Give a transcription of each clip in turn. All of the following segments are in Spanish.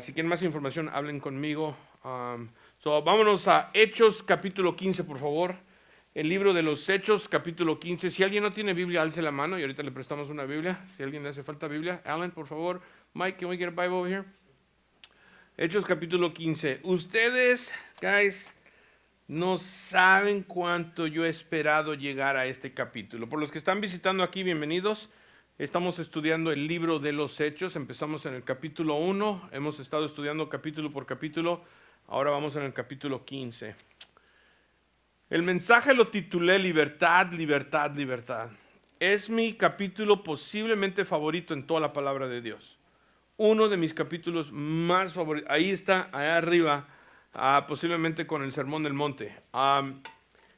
Si quieren más información, hablen conmigo. Vámonos a Hechos capítulo 15, por favor. El libro de los Hechos capítulo 15. Si alguien no tiene Biblia, alce la mano y ahorita le prestamos una Biblia. Si a alguien le hace falta Biblia, Alan, por favor. Mike, can we get a Bible over here? Hechos capítulo 15. Ustedes, guys, no saben cuánto yo he esperado llegar a este capítulo. Por los que están visitando aquí, bienvenidos. Estamos estudiando el libro de los Hechos. Empezamos en el capítulo 1. Hemos estado estudiando capítulo por capítulo. Ahora vamos en el capítulo 15. El mensaje lo titulé Libertad, Libertad, Libertad. Es mi capítulo posiblemente favorito en toda la palabra de Dios. Uno de mis capítulos más favoritos. Ahí está, allá arriba, posiblemente con el Sermón del Monte.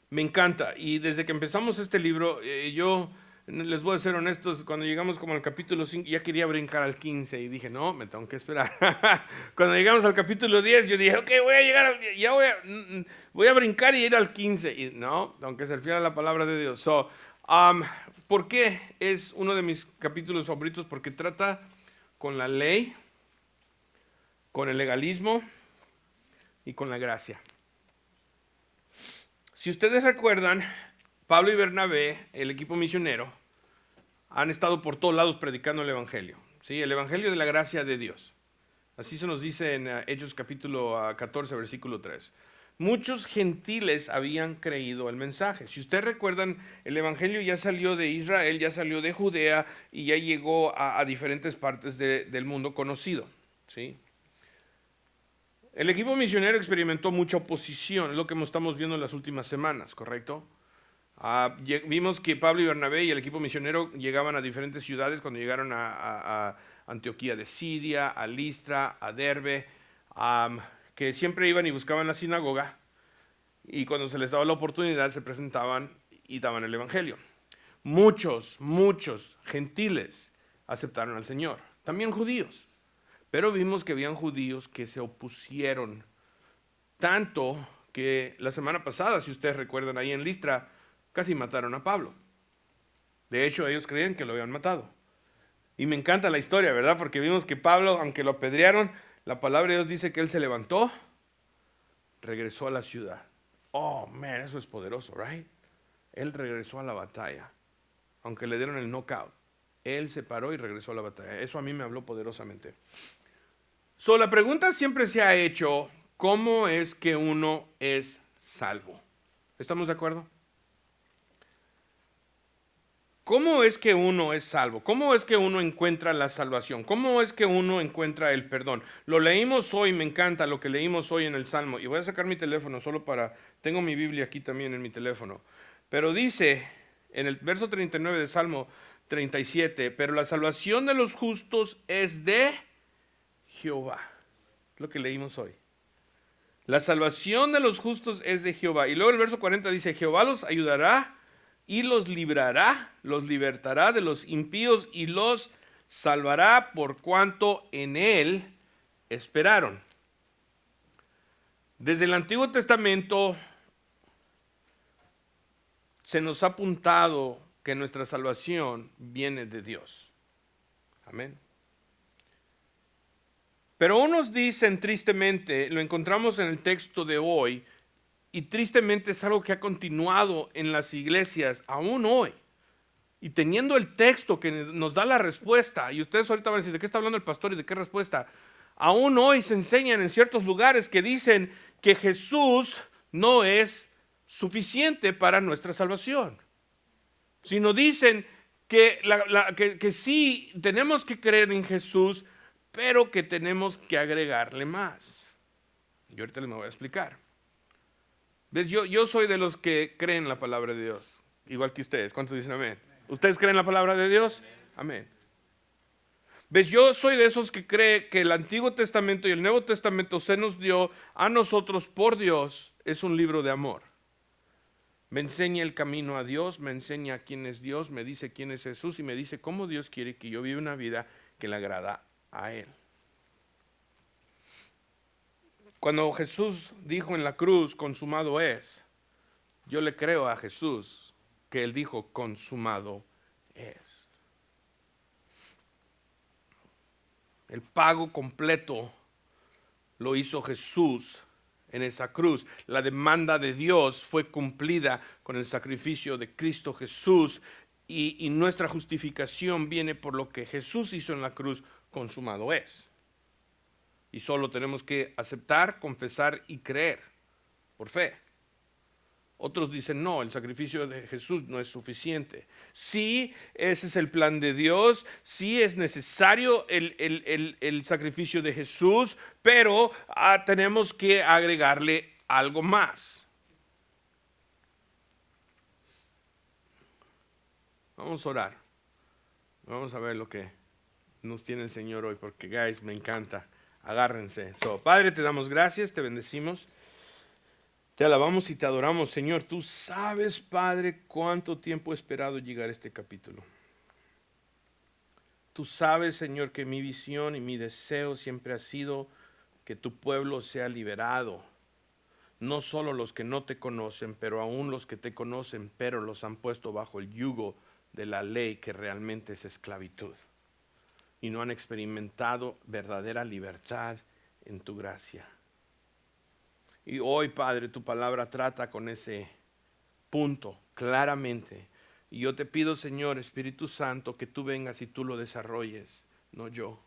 Me encanta. Y desde que empezamos este libro, yo les voy a ser honestos, cuando llegamos como al capítulo 5, ya quería brincar al 15 y dije, no, me tengo que esperar. Cuando llegamos al capítulo 10, yo dije, ok, voy a llegar, ya voy a brincar y ir al 15. Y no, aunque se refiere a la palabra de Dios. ¿Por qué es uno de mis capítulos favoritos? Porque trata con la ley, con el legalismo y con la gracia. Si ustedes recuerdan, Pablo y Bernabé, el equipo misionero, han estado por todos lados predicando el Evangelio. ¿Sí? El Evangelio de la gracia de Dios. Así se nos dice en Hechos capítulo 14, versículo 3. Muchos gentiles habían creído el mensaje. Si ustedes recuerdan, el Evangelio ya salió de Israel, ya salió de Judea y ya llegó a diferentes partes del mundo conocido. ¿Sí? El equipo misionero experimentó mucha oposición, es lo que estamos viendo en las últimas semanas, ¿correcto? Vimos que Pablo y Bernabé y el equipo misionero llegaban a diferentes ciudades cuando llegaron a Antioquía de Siria, a Listra, a Derbe, que siempre iban y buscaban la sinagoga y cuando se les daba la oportunidad se presentaban y daban el evangelio. Muchos gentiles aceptaron al Señor, también judíos, pero vimos que habían judíos que se opusieron tanto que la semana pasada, si ustedes recuerdan, ahí en Listra, casi mataron a Pablo. De hecho, ellos creían que lo habían matado. Y me encanta la historia, ¿verdad? Porque vimos que Pablo, aunque lo apedrearon, la palabra de Dios dice que él se levantó, regresó a la ciudad. Oh, man, eso es poderoso, ¿right? Él regresó a la batalla, aunque le dieron el knockout. Él se paró y regresó a la batalla. Eso a mí me habló poderosamente. La pregunta siempre se ha hecho, ¿cómo es que uno es salvo? ¿Estamos de acuerdo? ¿Cómo es que uno es salvo? ¿Cómo es que uno encuentra la salvación? ¿Cómo es que uno encuentra el perdón? Lo leímos hoy, me encanta lo que leímos hoy en el Salmo. Y voy a sacar mi teléfono solo tengo mi Biblia aquí también en mi teléfono. Pero dice en el verso 39 de Salmo 37, pero la salvación de los justos es de Jehová. Lo que leímos hoy. La salvación de los justos es de Jehová. Y luego el verso 40 dice, Jehová los ayudará y los librará, los libertará de los impíos y los salvará por cuanto en él esperaron. Desde el Antiguo Testamento se nos ha apuntado que nuestra salvación viene de Dios. Amén. Pero unos dicen tristemente, lo encontramos en el texto de hoy, y tristemente es algo que ha continuado en las iglesias aún hoy. Y teniendo el texto que nos da la respuesta, y ustedes ahorita van a decir, ¿de qué está hablando el pastor y de qué respuesta? Aún hoy se enseñan en ciertos lugares que dicen que Jesús no es suficiente para nuestra salvación. Sino dicen que sí tenemos que creer en Jesús, pero que tenemos que agregarle más. Y ahorita les voy a explicar. ¿Ves? Yo soy de los que creen la palabra de Dios, igual que ustedes. ¿Cuántos dicen amén? ¿Ustedes creen la palabra de Dios? Amén. ¿Ves? Yo soy de esos que cree que el Antiguo Testamento y el Nuevo Testamento se nos dio a nosotros por Dios. Es un libro de amor. Me enseña el camino a Dios, me enseña quién es Dios, me dice quién es Jesús y me dice cómo Dios quiere que yo viva una vida que le agrada a Él. Cuando Jesús dijo en la cruz, consumado es, yo le creo a Jesús que Él dijo, consumado es. El pago completo lo hizo Jesús en esa cruz. La demanda de Dios fue cumplida con el sacrificio de Cristo Jesús y nuestra justificación viene por lo que Jesús hizo en la cruz, consumado es. Y solo tenemos que aceptar, confesar y creer por fe. Otros dicen, no, el sacrificio de Jesús no es suficiente. Sí, ese es el plan de Dios, sí es necesario el sacrificio de Jesús, pero tenemos que agregarle algo más. Vamos a orar. Vamos a ver lo que nos tiene el Señor hoy, porque guys, me encanta. Agárrense. Padre, te damos gracias, te bendecimos. Te alabamos y te adoramos, Señor. Tú sabes, Padre, cuánto tiempo he esperado llegar a este capítulo. Tú sabes, Señor, que mi visión y mi deseo siempre ha sido que tu pueblo sea liberado. No solo los que no te conocen, pero aún los que te conocen, pero los han puesto bajo el yugo de la ley que realmente es esclavitud. Y no han experimentado verdadera libertad en tu gracia. Y hoy, Padre, tu palabra trata con ese punto claramente. Y yo te pido, Señor, Espíritu Santo, que tú vengas y tú lo desarrolles, no yo.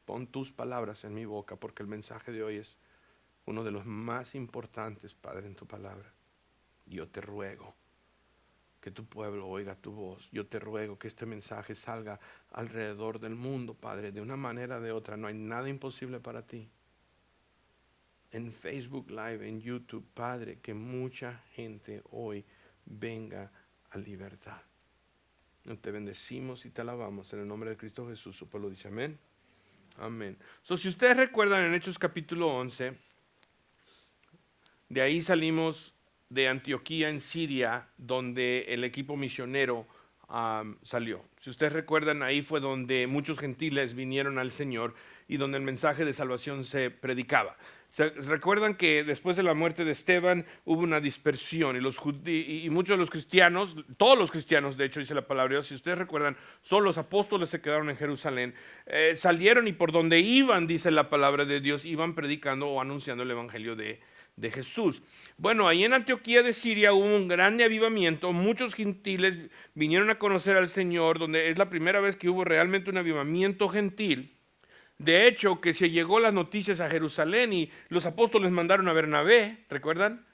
Pon tus palabras en mi boca, porque el mensaje de hoy es uno de los más importantes, Padre, en tu palabra. Yo te ruego que tu pueblo oiga tu voz. Yo te ruego que este mensaje salga alrededor del mundo, Padre, de una manera o de otra. No hay nada imposible para ti. En Facebook Live, en YouTube, Padre, que mucha gente hoy venga a libertad. Te bendecimos y te alabamos en el nombre de Cristo Jesús. Su pueblo dice amén. Amén. Si ustedes recuerdan en Hechos capítulo 11, de ahí salimos de Antioquía en Siria, donde el equipo misionero salió. Si ustedes recuerdan, ahí fue donde muchos gentiles vinieron al Señor y donde el mensaje de salvación se predicaba. Recuerdan que después de la muerte de Esteban hubo una dispersión y muchos de los cristianos, todos los cristianos de hecho dice la palabra de Dios, si ustedes recuerdan, solo los apóstoles se quedaron en Jerusalén, salieron y por donde iban, dice la palabra de Dios, iban predicando o anunciando el evangelio de Jesús. Bueno, ahí en Antioquía de Siria hubo un grande avivamiento, muchos gentiles vinieron a conocer al Señor, donde es la primera vez que hubo realmente un avivamiento gentil. De hecho, que se llegó las noticias a Jerusalén y los apóstoles mandaron a Bernabé, ¿recuerdan?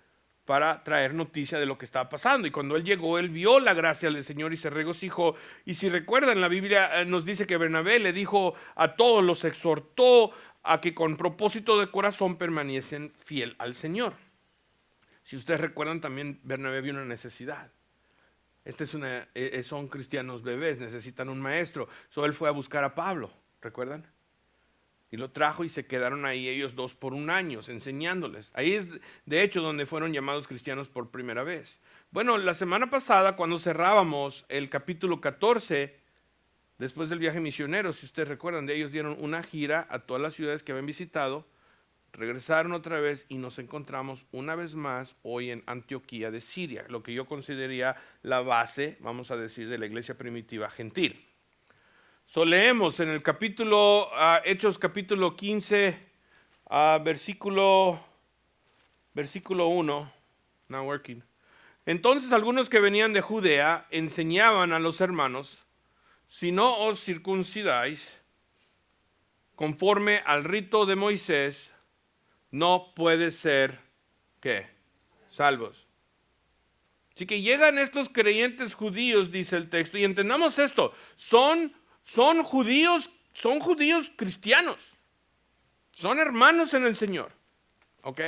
Para traer noticia de lo que estaba pasando. Y cuando él llegó, él vio la gracia del Señor y se regocijó. Y si recuerdan, la Biblia nos dice que Bernabé le dijo a todos, los exhortó a que con propósito de corazón permaneciesen fiel al Señor. Si ustedes recuerdan, también Bernabé vio una necesidad. Son cristianos bebés, necesitan un maestro. Él fue a buscar a Pablo, ¿recuerdan? Y lo trajo y se quedaron ahí ellos dos por un año enseñándoles. Ahí es de hecho donde fueron llamados cristianos por primera vez. Bueno, la semana pasada cuando cerrábamos el capítulo 14, después del viaje misionero, si ustedes recuerdan, ellos dieron una gira a todas las ciudades que habían visitado, regresaron otra vez y nos encontramos una vez más hoy en Antioquía de Siria, lo que yo consideraría la base, vamos a decir, de la iglesia primitiva gentil. Leemos en el capítulo, Hechos capítulo 15, versículo 1, not working. Entonces algunos que venían de Judea enseñaban a los hermanos, si no os circuncidáis conforme al rito de Moisés, no puede ser, ¿qué? Salvos. Así que llegan estos creyentes judíos, dice el texto, y entendamos esto, son judíos cristianos, son hermanos en el Señor, ¿ok?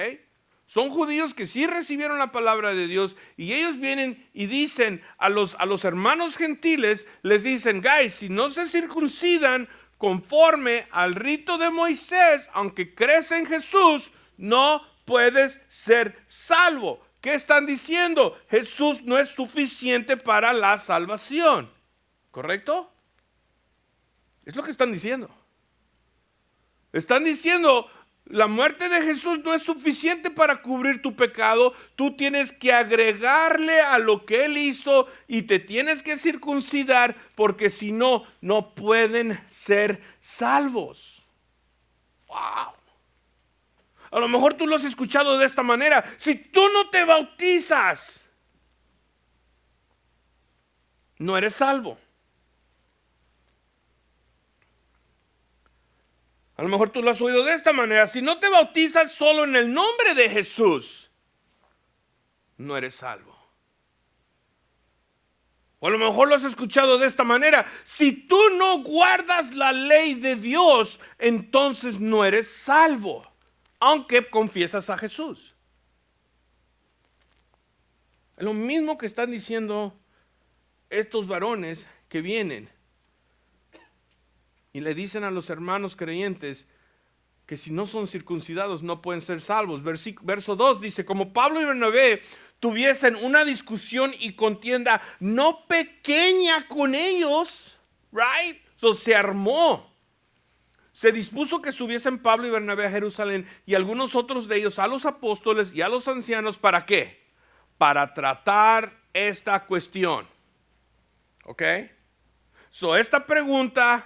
Son judíos que sí recibieron la palabra de Dios y ellos vienen y dicen a los hermanos gentiles, les dicen, guys, si no se circuncidan conforme al rito de Moisés, aunque crees en Jesús, no puedes ser salvo. ¿Qué están diciendo? Jesús no es suficiente para la salvación, ¿correcto? Es lo que están diciendo. Están diciendo, la muerte de Jesús no es suficiente para cubrir tu pecado. Tú tienes que agregarle a lo que Él hizo y te tienes que circuncidar porque si no, no pueden ser salvos. ¡Wow! A lo mejor tú lo has escuchado de esta manera. Si tú no te bautizas, no eres salvo. A lo mejor tú lo has oído de esta manera. Si no te bautizas solo en el nombre de Jesús, no eres salvo. O a lo mejor lo has escuchado de esta manera. Si tú no guardas la ley de Dios, entonces no eres salvo, aunque confiesas a Jesús. Es lo mismo que están diciendo estos varones que vienen y le dicen a los hermanos creyentes que si no son circuncidados no pueden ser salvos. Verso 2 dice, como Pablo y Bernabé tuviesen una discusión y contienda no pequeña con ellos, right? So se armó. Se dispuso que subiesen Pablo y Bernabé a Jerusalén y algunos otros de ellos a los apóstoles y a los ancianos. ¿Para qué? Para tratar esta cuestión. ¿Ok? So esta pregunta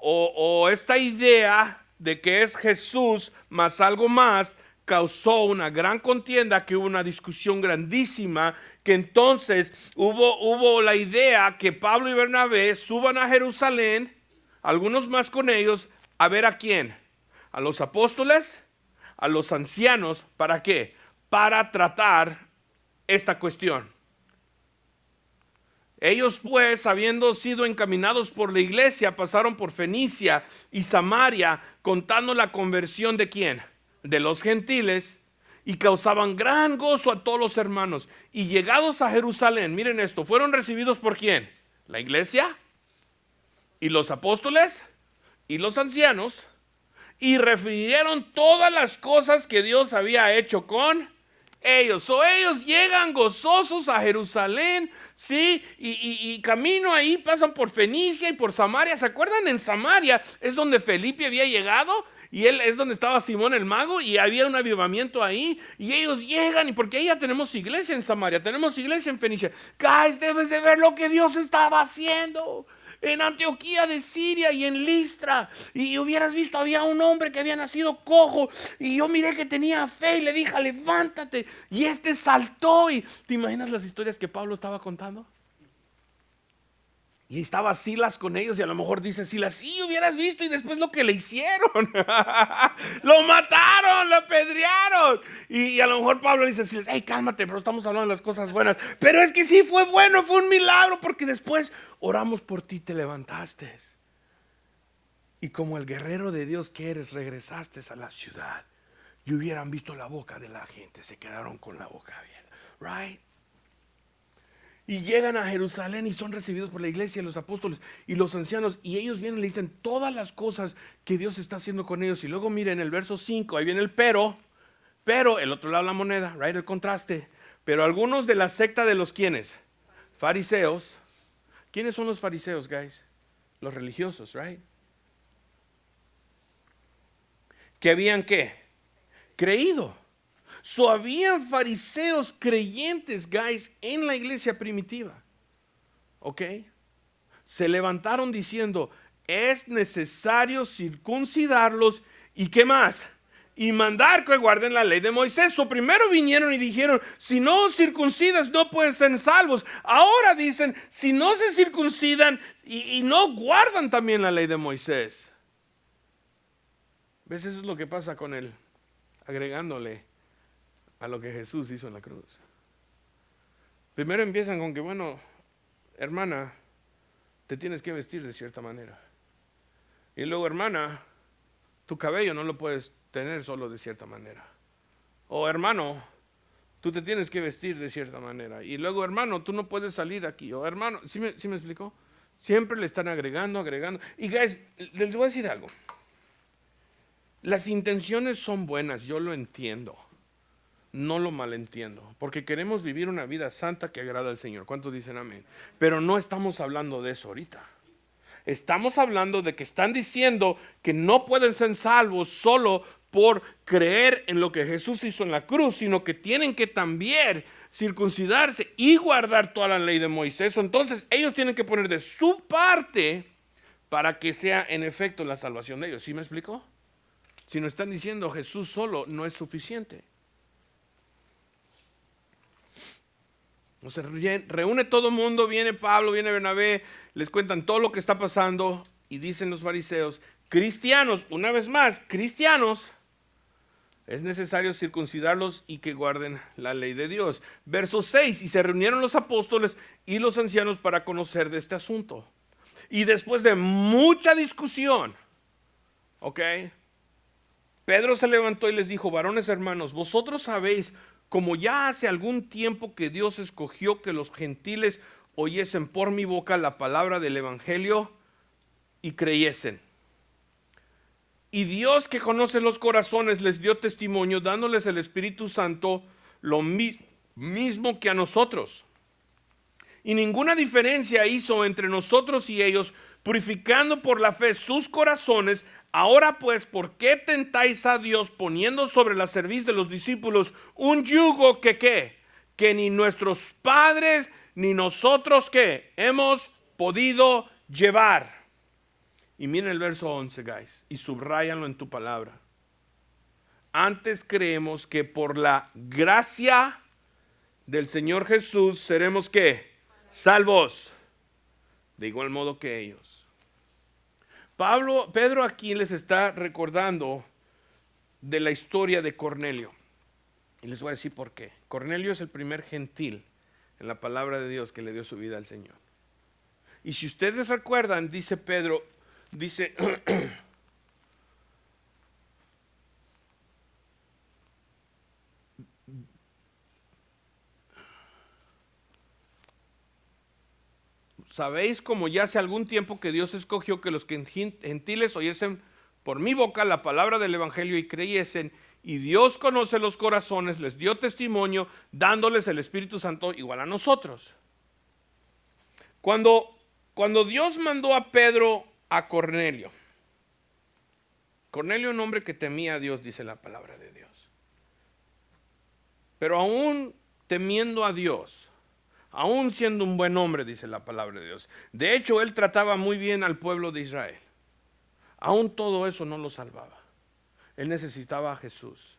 o esta idea de que es Jesús más algo más, causó una gran contienda, que hubo una discusión grandísima, que entonces hubo la idea que Pablo y Bernabé suban a Jerusalén, algunos más con ellos, a ver a quién, a los apóstoles, a los ancianos. ¿Para qué? Para tratar esta cuestión. Ellos pues, habiendo sido encaminados por la iglesia, pasaron por Fenicia y Samaria, contando la conversión de ¿quién? De los gentiles, y causaban gran gozo a todos los hermanos. Y llegados a Jerusalén, miren esto, fueron recibidos por ¿quién? La iglesia, y los apóstoles, y los ancianos, y refirieron todas las cosas que Dios había hecho con ellos. Ellos llegan gozosos a Jerusalén, ¿sí? Y camino ahí pasan por Fenicia y por Samaria. ¿Se acuerdan? En Samaria es donde Felipe había llegado y él es donde estaba Simón el mago y había un avivamiento ahí. Y ellos llegan, y porque ahí ya tenemos iglesia en Samaria, tenemos iglesia en Fenicia. Guys, debes de ver lo que Dios estaba haciendo en Antioquía de Siria y en Listra. Y hubieras visto, había un hombre que había nacido cojo y yo miré que tenía fe y le dije, levántate, y este saltó. Y ¿te imaginas las historias que Pablo estaba contando? Y estaba Silas con ellos, y a lo mejor dice Silas, sí, hubieras visto, y después lo que le hicieron. Lo mataron, lo apedrearon. Y a lo mejor Pablo dice, Silas, hey, cálmate, pero estamos hablando de las cosas buenas. Pero es que sí fue bueno, fue un milagro, porque después oramos por ti, te levantaste. Y como el guerrero de Dios que eres, regresaste a la ciudad. Y hubieran visto la boca de la gente, se quedaron con la boca abierta. Right? Y llegan a Jerusalén y son recibidos por la iglesia, los apóstoles y los ancianos. Y ellos vienen y le dicen todas las cosas que Dios está haciendo con ellos. Y luego miren el verso 5, ahí viene el pero, el otro lado de la moneda, right, el contraste. Pero algunos de la secta de los ¿quiénes? Fariseos. ¿Quiénes son los fariseos, guys? Los religiosos, right? ¿Que habían qué? Creído. Habían fariseos creyentes, guys, en la iglesia primitiva. ¿Ok? Se levantaron diciendo, es necesario circuncidarlos y ¿qué más? Y mandar que guarden la ley de Moisés. Primero vinieron y dijeron, si no circuncidas no pueden ser salvos. Ahora dicen, si no se circuncidan y no guardan también la ley de Moisés. ¿Ves? Eso es lo que pasa con él, agregándole a lo que Jesús hizo en la cruz. Primero empiezan con que, bueno, hermana, te tienes que vestir de cierta manera. Y luego, hermana, tu cabello no lo puedes tener solo de cierta manera. O hermano, tú te tienes que vestir de cierta manera. Y luego, hermano, tú no puedes salir aquí. O hermano, ¿sí me explicó? Siempre le están agregando. Y guys, les voy a decir algo. Las intenciones son buenas, yo lo entiendo. No lo malentiendo, porque queremos vivir una vida santa que agrada al Señor. ¿Cuántos dicen amén? Pero no estamos hablando de eso ahorita. Estamos hablando de que están diciendo que no pueden ser salvos solo por creer en lo que Jesús hizo en la cruz, sino que tienen que también circuncidarse y guardar toda la ley de Moisés. Entonces ellos tienen que poner de su parte para que sea en efecto la salvación de ellos. ¿Sí me explicó? sino están diciendo Jesús solo no es suficiente. O sea, reúne todo el mundo, viene Pablo, viene Bernabé, les cuentan todo lo que está pasando y dicen los fariseos, cristianos, una vez más, cristianos, es necesario circuncidarlos y que guarden la ley de Dios. Verso 6, y se reunieron los apóstoles y los ancianos para conocer de este asunto. Y después de mucha discusión, ¿ok? Pedro se levantó y les dijo, varones hermanos, vosotros sabéis, como ya hace algún tiempo que Dios escogió que los gentiles oyesen por mi boca la palabra del evangelio y creyesen. Y Dios, que conoce los corazones, les dio testimonio, dándoles el Espíritu Santo lo mismo que a nosotros. Y ninguna diferencia hizo entre nosotros y ellos, purificando por la fe sus corazones. Ahora pues, ¿por qué tentáis a Dios poniendo sobre la cerviz de los discípulos un yugo que ni nuestros padres ni nosotros hemos podido llevar? Y miren el verso 11, guys, y subráyanlo en tu palabra. Antes creemos que por la gracia del Señor Jesús seremos salvos, de igual modo que ellos. Pedro aquí les está recordando de la historia de Cornelio. Y les voy a decir por qué. Cornelio es el primer gentil en la palabra de Dios que le dio su vida al Señor. Y si ustedes recuerdan, dice Pedro, dice, sabéis como ya hace algún tiempo que Dios escogió que los gentiles oyesen por mi boca la palabra del evangelio y creyesen, y Dios conoce los corazones, les dio testimonio, dándoles el Espíritu Santo igual a nosotros. Cuando Dios mandó a Pedro a Cornelio, Cornelio, un hombre que temía a Dios, dice la palabra de Dios. Pero aún temiendo a Dios, aún siendo un buen hombre, dice la palabra de Dios. De hecho, él trataba muy bien al pueblo de Israel. Aún todo eso no lo salvaba. Él necesitaba a Jesús.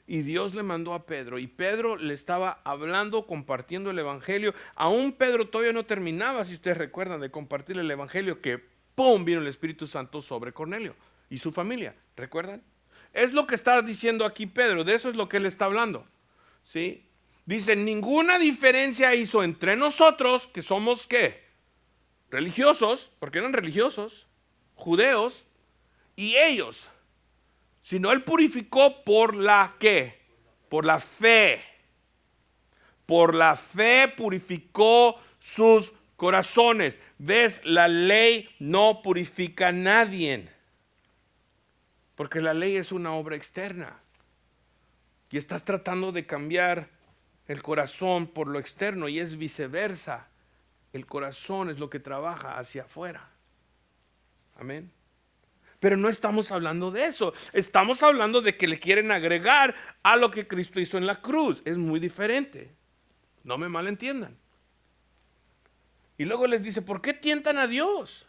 Y Dios le mandó a Pedro. Y Pedro le estaba hablando, compartiendo el evangelio. Aún Pedro todavía no terminaba, si ustedes recuerdan, de compartir el evangelio, que ¡pum! Vino el Espíritu Santo sobre Cornelio y su familia. ¿Recuerdan? Es lo que está diciendo aquí Pedro. De eso es lo que él está hablando. ¿Sí? Dice, ninguna diferencia hizo entre nosotros, que somos religiosos, porque eran religiosos, judeos, y ellos, sino él purificó por la por la fe. Por la fe purificó sus corazones. ¿Ves? La ley no purifica a nadie, porque la ley es una obra externa. Y estás tratando de cambiar el corazón por lo externo, y es viceversa. El corazón es lo que trabaja hacia afuera. Amén. Pero no estamos hablando de eso. Estamos hablando de que le quieren agregar a lo que Cristo hizo en la cruz. Es muy diferente. No me malentiendan. Y luego les dice, ¿por qué tientan a Dios?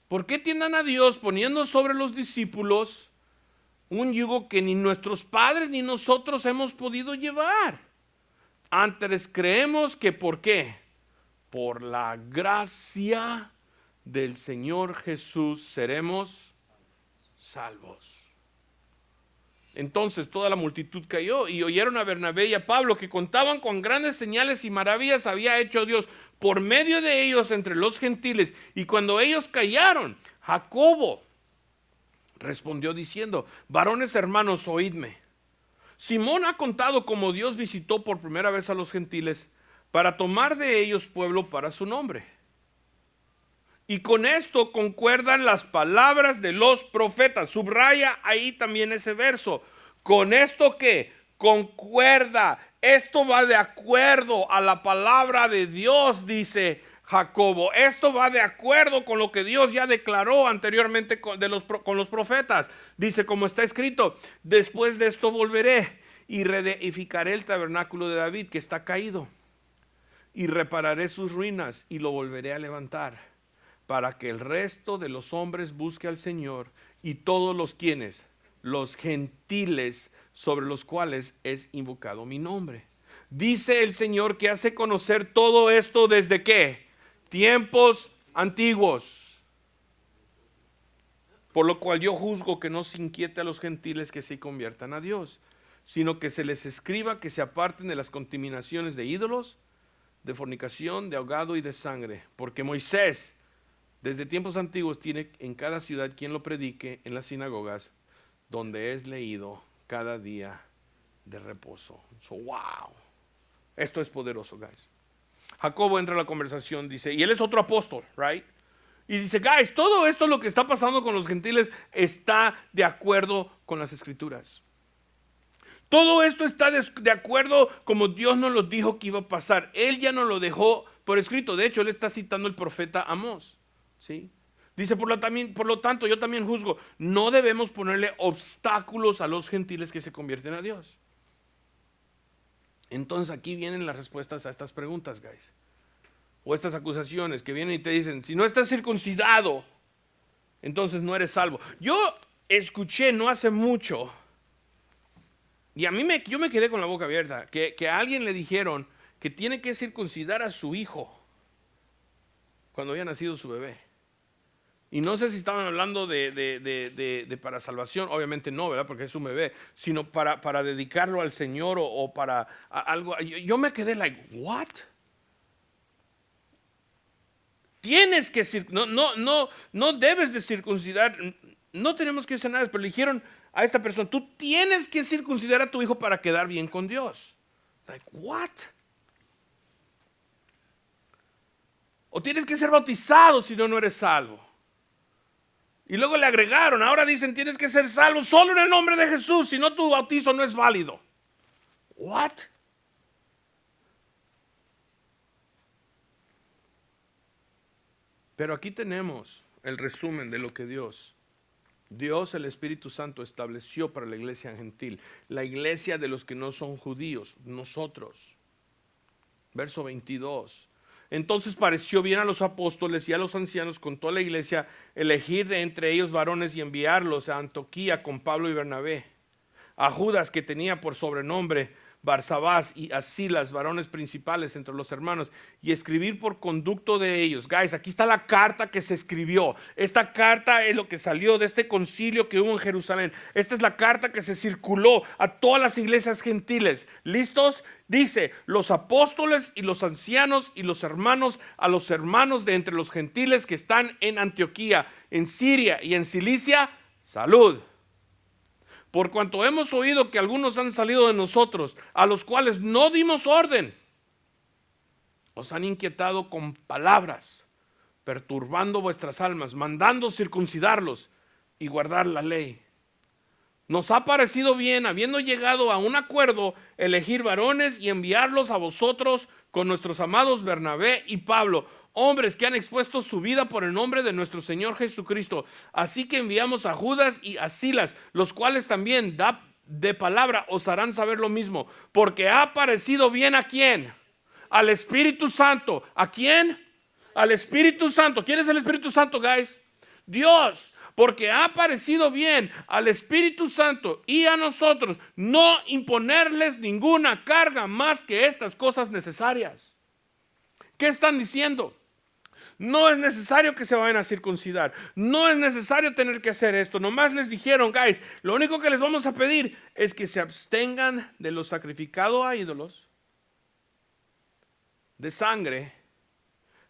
¿Por qué tientan a Dios poniendo sobre los discípulos un yugo que ni nuestros padres ni nosotros hemos podido llevar? Antes creemos que ¿por qué? Por la gracia del Señor Jesús seremos salvos. Entonces toda la multitud cayó y oyeron a Bernabé y a Pablo, que contaban con grandes señales y maravillas había hecho Dios por medio de ellos entre los gentiles. Y cuando ellos callaron, Jacobo respondió diciendo, varones hermanos, oídme. Simón ha contado cómo Dios visitó por primera vez a los gentiles para tomar de ellos pueblo para su nombre. Y con esto concuerdan las palabras de los profetas. Subraya ahí también ese verso. ¿Con esto qué? Concuerda. Esto va de acuerdo a la palabra de Dios, dice Jacobo. Esto va de acuerdo con lo que Dios ya declaró anteriormente con los profetas. Dice, como está escrito, después de esto volveré y reedificaré el tabernáculo de David que está caído. Y repararé sus ruinas y lo volveré a levantar, para que el resto de los hombres busque al Señor y todos los quienes los gentiles sobre los cuales es invocado mi nombre. Dice el Señor que hace conocer todo esto desde ¿qué? Tiempos antiguos. Por lo cual yo juzgo que no se inquiete a los gentiles que se conviertan a Dios, sino que se les escriba que se aparten de las contaminaciones de ídolos, de fornicación, de ahogado y de sangre. Porque Moisés, desde tiempos antiguos, tiene en cada ciudad quien lo predique en las sinagogas, donde es leído cada día de reposo. So, wow. Esto es poderoso, guys. Jacobo entra a la conversación, dice, y él es otro apóstol, right? Y dice, guys, todo esto lo que está pasando con los gentiles está de acuerdo con las escrituras. Todo esto está de acuerdo como Dios nos lo dijo que iba a pasar. Él ya nos lo dejó por escrito. De hecho, él está citando el profeta Amós, ¿sí? Dice, por lo tanto, yo también juzgo, no debemos ponerle obstáculos a los gentiles que se convierten a Dios. Entonces aquí vienen las respuestas a estas preguntas, guys. O estas acusaciones que vienen y te dicen, si no estás circuncidado, entonces no eres salvo. Yo escuché no hace mucho, y yo me quedé con la boca abierta, que a alguien le dijeron que tiene que circuncidar a su hijo cuando había nacido su bebé. Y no sé si estaban hablando de para salvación, obviamente no, ¿verdad? Porque es un bebé, sino para dedicarlo al Señor o para algo. Yo me quedé like, what? Tienes que no debes de circuncidar, no tenemos que hacer nada, pero le dijeron a esta persona, tú tienes que circuncidar a tu hijo para quedar bien con Dios. Like, what? O tienes que ser bautizado si no eres salvo. Y luego le agregaron, ahora dicen tienes que ser salvo solo en el nombre de Jesús, si no tu bautizo no es válido. What? Pero aquí tenemos el resumen de lo que Dios, el Espíritu Santo, estableció para la iglesia gentil, la iglesia de los que no son judíos, nosotros. Verso 22. Entonces pareció bien a los apóstoles y a los ancianos con toda la iglesia elegir de entre ellos varones y enviarlos a Antioquía con Pablo y Bernabé, a Judas, que tenía por sobrenombre Barsabás, y a Silas, varones principales entre los hermanos, y escribir por conducto de ellos. Guys, aquí está la carta que se escribió. Esta carta es lo que salió de este concilio que hubo en Jerusalén. Esta es la carta que se circuló a todas las iglesias gentiles. ¿Listos? Dice, los apóstoles y los ancianos y los hermanos, a los hermanos de entre los gentiles que están en Antioquía, en Siria y en Cilicia, salud. Por cuanto hemos oído que algunos han salido de nosotros, a los cuales no dimos orden, os han inquietado con palabras, perturbando vuestras almas, mandando circuncidarlos y guardar la ley. Nos ha parecido bien, habiendo llegado a un acuerdo, elegir varones y enviarlos a vosotros con nuestros amados Bernabé y Pablo, hombres que han expuesto su vida por el nombre de nuestro Señor Jesucristo. Así que enviamos a Judas y a Silas, los cuales también de palabra os harán saber lo mismo, porque ha parecido bien ¿a quién? Al Espíritu Santo. ¿A quién? Al Espíritu Santo. ¿Quién es el Espíritu Santo, guys? Dios. Porque ha parecido bien al Espíritu Santo y a nosotros no imponerles ninguna carga más que estas cosas necesarias. ¿Qué están diciendo? No es necesario que se vayan a circuncidar. No es necesario tener que hacer esto. Nomás les dijeron, guys, lo único que les vamos a pedir es que se abstengan de lo sacrificado a ídolos, de sangre,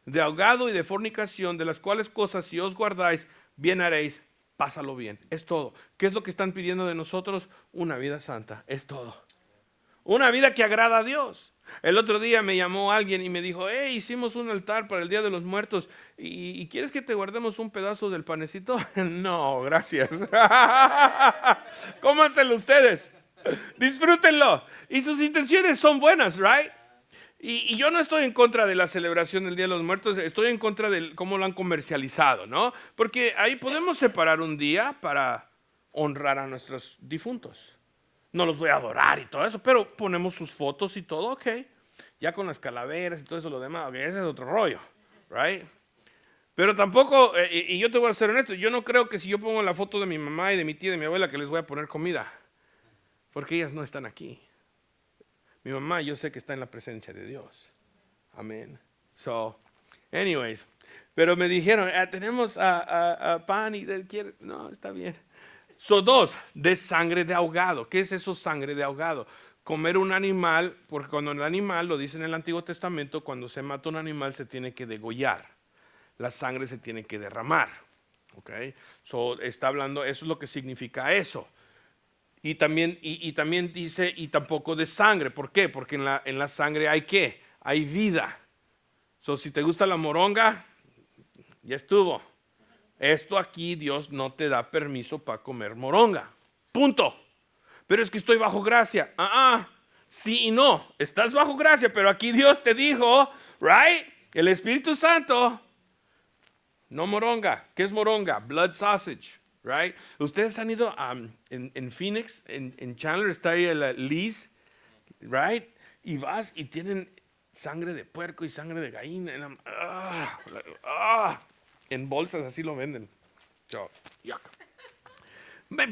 de ahogado y de fornicación, de las cuales cosas si os guardáis, bien haréis, pásalo bien. Es todo. ¿Qué es lo que están pidiendo de nosotros? Una vida santa. Es todo. Una vida que agrada a Dios. El otro día me llamó alguien y me dijo, hey, hicimos un altar para el Día de los Muertos y ¿quieres que te guardemos un pedazo del panecito? No, gracias. Cómanselo ustedes. Disfrútenlo. Y sus intenciones son buenas, right? Y yo no estoy en contra de la celebración del Día de los Muertos, estoy en contra de cómo lo han comercializado, ¿no? Porque ahí podemos separar un día para honrar a nuestros difuntos. No los voy a adorar y todo eso, pero ponemos sus fotos y todo, ok. Ya con las calaveras y todo eso, lo demás, okay, ese es otro rollo, right? Pero tampoco, y yo te voy a ser honesto, yo no creo que si yo pongo la foto de mi mamá y de mi tía y de mi abuela que les voy a poner comida, porque ellas no están aquí. Mi mamá yo sé que está en la presencia de Dios. Amén. So, anyways, pero me dijeron, tenemos pan y no, está bien. So, 2, de sangre de ahogado. ¿Qué es eso, sangre de ahogado? Comer un animal, porque cuando el animal, lo dice en el Antiguo Testamento, cuando se mata un animal se tiene que degollar. La sangre se tiene que derramar. ¿Ok? So, está hablando, eso es lo que significa eso. Y también dice, y tampoco de sangre. ¿Por qué? Porque en la sangre hay ¿qué? Hay vida. So, si te gusta la moronga, ya estuvo. Esto aquí Dios no te da permiso para comer moronga. Punto. Pero es que estoy bajo gracia. Sí y no. Estás bajo gracia, pero aquí Dios te dijo, right? El Espíritu Santo, no moronga. ¿Qué es moronga? Blood sausage, right? Ustedes han ido en Phoenix, en Chandler, está ahí el Liz, right? Y vas y tienen sangre de puerco y sangre de gallina. En bolsas así lo venden. So, yuck.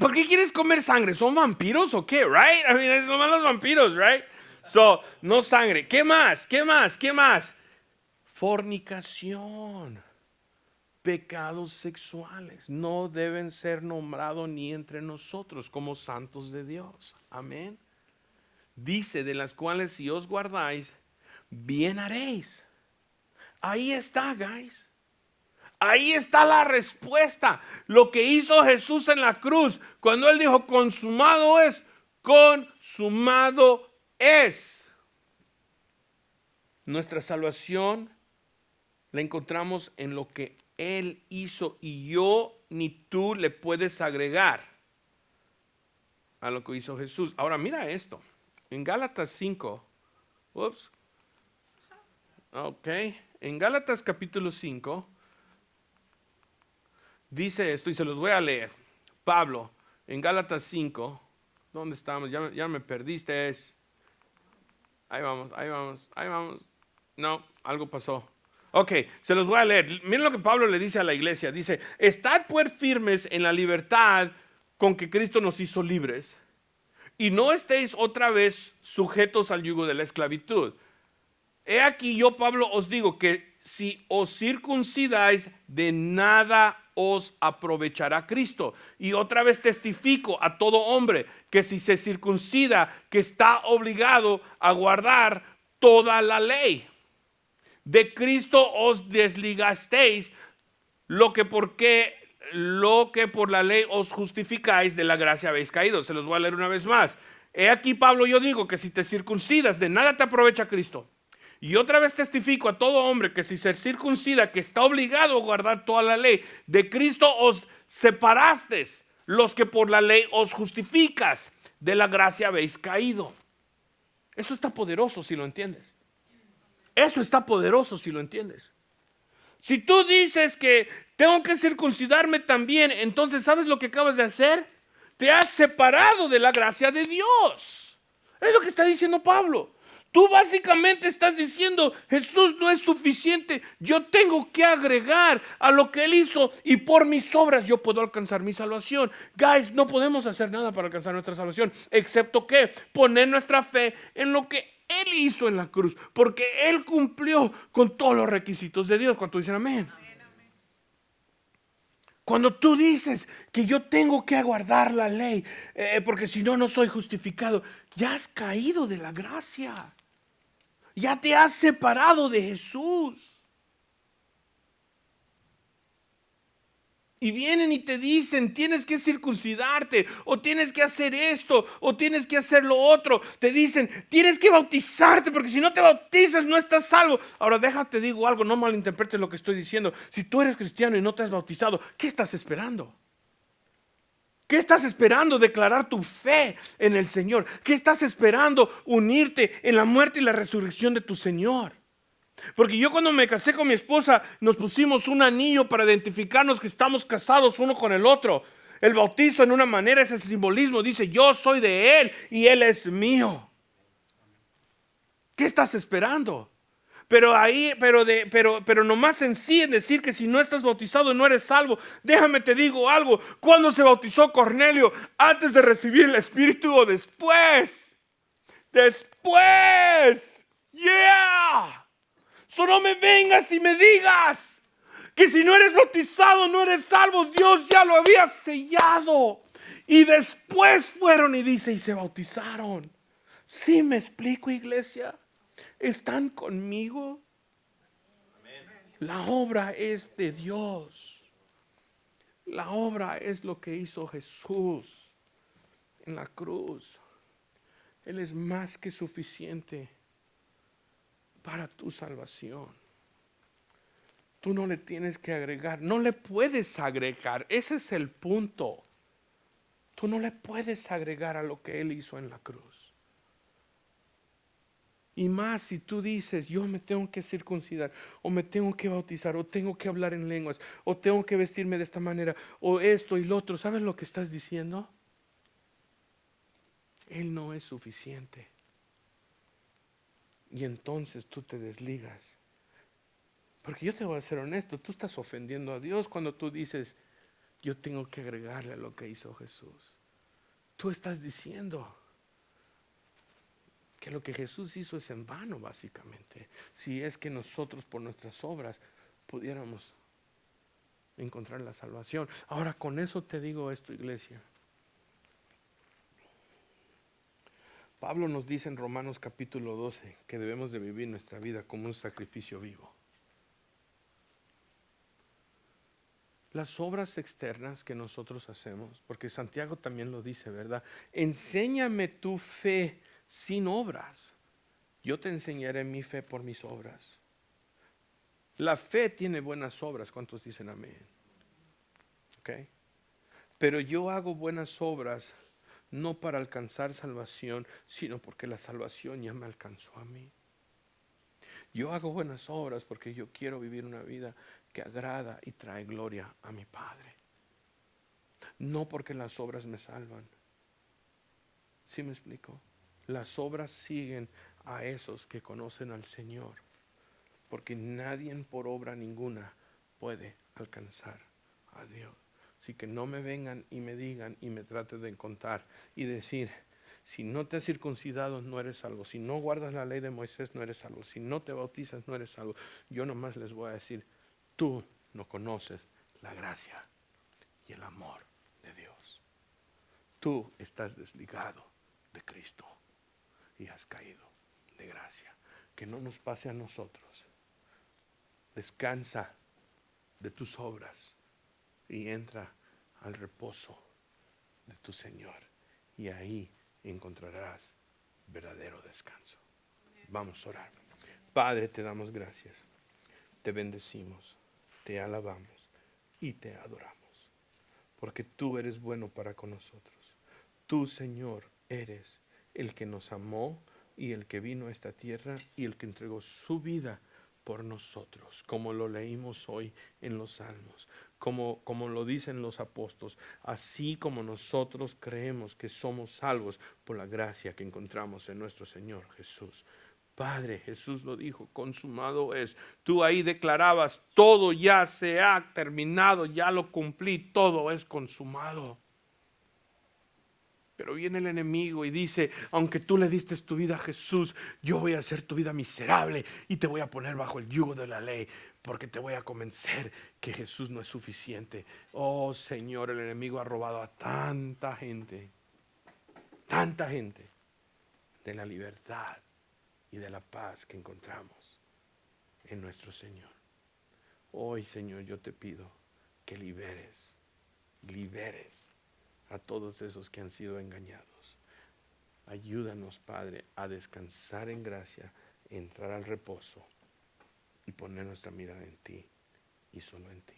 ¿Por qué quieres comer sangre? ¿Son vampiros o qué? Right? I mean, es nomás los vampiros, right? So, no sangre. ¿Qué más? ¿Qué más? ¿Qué más? Fornicación. Pecados sexuales. No deben ser nombrados ni entre nosotros como santos de Dios. Amén. Dice, de las cuales si os guardáis, bien haréis. Ahí está, guys. Ahí está la respuesta. Lo que hizo Jesús en la cruz, cuando Él dijo, consumado es, consumado es. Nuestra salvación la encontramos en lo que Él hizo y yo ni tú le puedes agregar a lo que hizo Jesús. Ahora mira esto. En Gálatas 5, en Gálatas capítulo 5, dice esto y se los voy a leer. Pablo, en Gálatas 5, ¿dónde estamos? Ya me perdiste. Ahí vamos. No, algo pasó. Ok, se los voy a leer. Miren lo que Pablo le dice a la iglesia. Dice, estad pues firmes en la libertad con que Cristo nos hizo libres. Y no estéis otra vez sujetos al yugo de la esclavitud. He aquí yo, Pablo, os digo que si os circuncidáis, de nada os aprovechará Cristo. Y otra vez testifico a todo hombre que si se circuncida, que está obligado a guardar toda la ley. De Cristo os desligasteis, lo que por la ley os justificáis, de la gracia habéis caído. Se los voy a leer una vez más. He aquí, Pablo, yo digo que si te circuncidas, de nada te aprovecha Cristo. Y otra vez testifico a todo hombre que si se circuncida, que está obligado a guardar toda la ley, de Cristo os separasteis, los que por la ley os justificas, de la gracia habéis caído. Eso está poderoso si lo entiendes. Eso está poderoso si lo entiendes. Si tú dices que tengo que circuncidarme también, entonces ¿sabes lo que acabas de hacer? Te has separado de la gracia de Dios. Es lo que está diciendo Pablo. Tú básicamente estás diciendo, Jesús no es suficiente, yo tengo que agregar a lo que Él hizo y por mis obras yo puedo alcanzar mi salvación. Guys, no podemos hacer nada para alcanzar nuestra salvación, excepto que poner nuestra fe en lo que Él hizo en la cruz, porque Él cumplió con todos los requisitos de Dios. Cuando dicen amén. Cuando tú dices que yo tengo que aguardar la ley, porque si no, no soy justificado, ya has caído de la gracia. Ya te has separado de Jesús. Y vienen y te dicen, tienes que circuncidarte, o tienes que hacer esto, o tienes que hacer lo otro. Te dicen, tienes que bautizarte, porque si no te bautizas no estás salvo. Ahora déjate, digo algo, no malinterpretes lo que estoy diciendo. Si tú eres cristiano y no te has bautizado, ¿qué estás esperando? ¿Qué estás esperando? Declarar tu fe en el Señor. ¿Qué estás esperando? Unirte en la muerte y la resurrección de tu Señor. Porque yo cuando me casé con mi esposa nos pusimos un anillo para identificarnos que estamos casados uno con el otro. El bautizo en una manera es el simbolismo. Dice, yo soy de Él y Él es mío. ¿Qué estás esperando? pero nomás en sí en decir que si no estás bautizado no eres salvo. Déjame te digo algo. ¿Cuándo se bautizó Cornelio? ¿Antes de recibir el Espíritu o después? Después. Yeah. No me vengas y me digas que si no eres bautizado no eres salvo. Dios ya lo había sellado. Y después fueron y dice y se bautizaron. ¿Sí me explico, iglesia? ¿Están conmigo? La obra es de Dios. La obra es lo que hizo Jesús en la cruz. Él es más que suficiente para tu salvación. Tú no le tienes que agregar, no le puedes agregar. Ese es el punto. Tú no le puedes agregar a lo que Él hizo en la cruz. Y más si tú dices, yo me tengo que circuncidar, o me tengo que bautizar, o tengo que hablar en lenguas, o tengo que vestirme de esta manera, o esto y lo otro. ¿Sabes lo que estás diciendo? Él no es suficiente. Y entonces tú te desligas. Porque yo te voy a ser honesto, tú estás ofendiendo a Dios cuando tú dices, yo tengo que agregarle a lo que hizo Jesús. Tú estás diciendo que lo que Jesús hizo es en vano, básicamente. Si es que nosotros por nuestras obras pudiéramos encontrar la salvación. Ahora, con eso te digo esto, iglesia. Pablo nos dice en Romanos capítulo 12 que debemos de vivir nuestra vida como un sacrificio vivo. Las obras externas que nosotros hacemos, porque Santiago también lo dice, ¿verdad? Enséñame tu fe sin obras. Yo te enseñaré mi fe por mis obras. La fe tiene buenas obras. ¿Cuántos dicen amén? ¿Ok? Pero yo hago buenas obras no para alcanzar salvación, sino porque la salvación ya me alcanzó a mí. Yo hago buenas obras porque yo quiero vivir una vida que agrada y trae gloria a mi Padre. No porque las obras me salvan. ¿Sí me explico? Las obras siguen a esos que conocen al Señor, porque nadie por obra ninguna puede alcanzar a Dios. Así que no me vengan y me digan y me traten de contar y decir, si no te has circuncidado no eres salvo, si no guardas la ley de Moisés no eres salvo, si no te bautizas no eres salvo. Yo nomás les voy a decir, tú no conoces la gracia y el amor de Dios. Tú estás desligado de Cristo y has caído de gracia. Que no nos pase a nosotros. Descansa de tus obras y entra al reposo de tu Señor. Y ahí encontrarás verdadero descanso. Vamos a orar. Padre, te damos gracias. Te bendecimos, te alabamos y te adoramos. Porque tú eres bueno para con nosotros. Tú, Señor, eres el que nos amó y el que vino a esta tierra y el que entregó su vida por nosotros, como lo leímos hoy en los Salmos, como lo dicen los apóstoles, así como nosotros creemos que somos salvos por la gracia que encontramos en nuestro Señor Jesús. Padre, Jesús lo dijo, consumado es. Tú ahí declarabas, todo ya se ha terminado, ya lo cumplí, todo es consumado. Pero viene el enemigo y dice, aunque tú le diste tu vida a Jesús, yo voy a hacer tu vida miserable y te voy a poner bajo el yugo de la ley, porque te voy a convencer que Jesús no es suficiente. Oh Señor, el enemigo ha robado a tanta gente de la libertad y de la paz que encontramos en nuestro Señor. Hoy, Señor, yo te pido que liberes a todos esos que han sido engañados. Ayúdanos, Padre, a descansar en gracia, entrar al reposo y poner nuestra mirada en ti y solo en ti.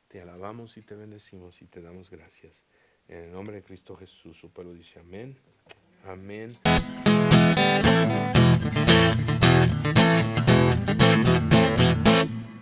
Te alabamos y te bendecimos y te damos gracias. En el nombre de Cristo Jesús, su pueblo dice amén. Amén.